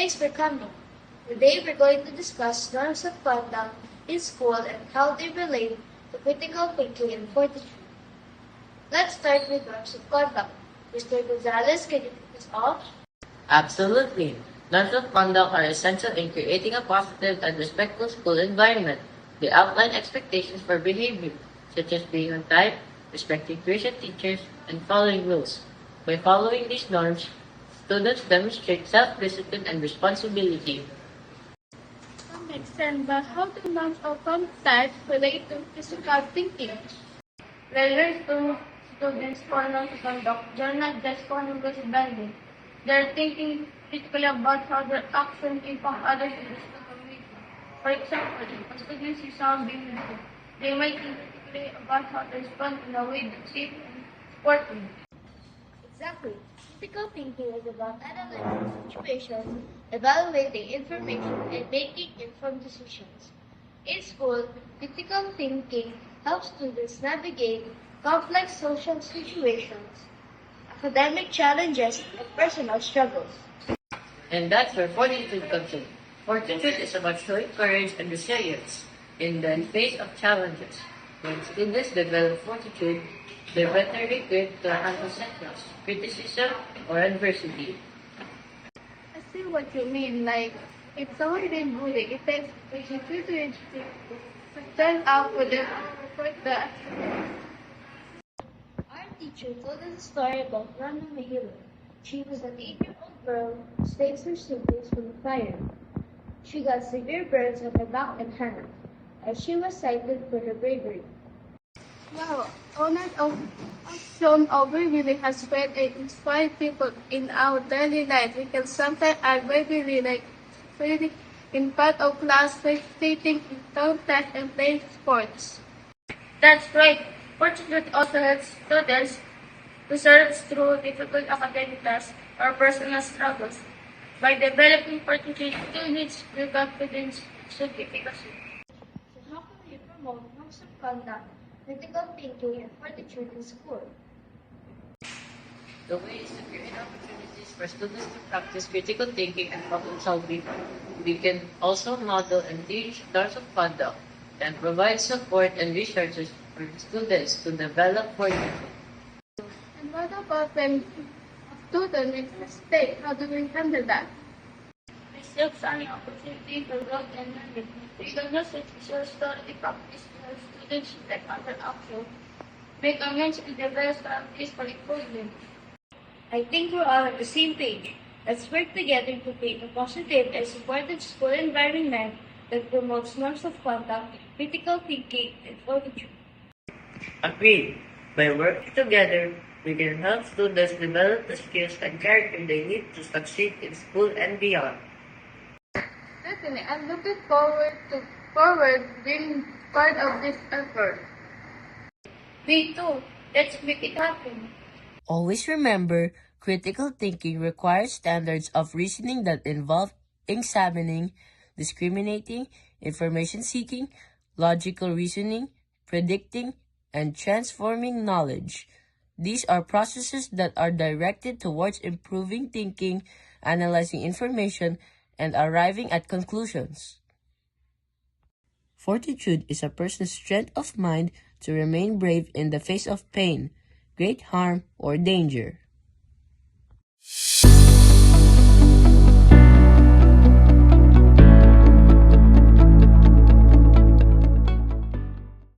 Thanks for coming. Today we're going to discuss norms of conduct in school and how they relate to critical thinking and fortitude. Let's start with norms of conduct. Mr. Gonzalez, can you kick us off? Absolutely. Norms of conduct are essential in creating a positive and respectful school environment. They outline expectations for behavior, such as being on time, respecting peers and teachers, and following rules. By following these norms, students demonstrate self-discipline and responsibility. That makes sense, but how do norms of conduct relate to physical thinking? Learners to students for norms of conduct, they're not just following rules blindly. They're thinking critically about how their actions impact others in the school community. For example, if a student sees someone being rude, they might think critically about how to respond in a way that's safe and supportive. Exactly. Critical thinking is about analyzing situations, evaluating information, and making informed decisions. In school, critical thinking helps students navigate complex social situations, academic challenges, and personal struggles. And that's where fortitude comes in. Fortitude is about showing courage and resilience in the face of challenges. When students develop fortitude, they're better equipped to handle setbacks, criticism, or adversity. I see what you mean. Like, if someone been bullied, it takes resilience to stand up for them and report that. Our teacher told us a story about Rana Mahila. She was an 8-year-old girl who saved her siblings from a fire. She got severe burns on her back and hand, and she was cited for her bravery. Wow, honor of action really has spread and inspired people in our daily life. We can sometimes add bravery like sitting in part of class, participating in contests, and playing sports. That's right. Fortitude also helps students to serve through difficult academic tasks or personal struggles. By developing fortitude, students build confidence and efficacy. So how can we promote norms of conduct, critical thinking, and fortitude in school? The way is to create opportunities for students to practice critical thinking and problem solving. We can also model and teach norms of conduct and provide support and resources for students to develop fortitude. And what about when a student makes a mistake? How do we handle that? Mistakes are an opportunity for growth and learning. We can use it as a story practice where students take other action, make amends, and develop strategies for improvement. I think we're all on the same page. Let's work together to create a positive and supportive school environment that promotes norms of conduct, critical thinking, and fortitude. Agreed. By working together, we can help students develop the skills and character they need to succeed in school and beyond. Certainly, I'm looking forward being part of this effort. Me too. Let's make it happen. Always remember, critical thinking requires standards of reasoning that involve examining, discriminating, information seeking, logical reasoning, predicting, and transforming knowledge. These are processes that are directed towards improving thinking, analyzing information, and arriving at conclusions. Fortitude is a person's strength of mind to remain brave in the face of pain, great harm, or danger.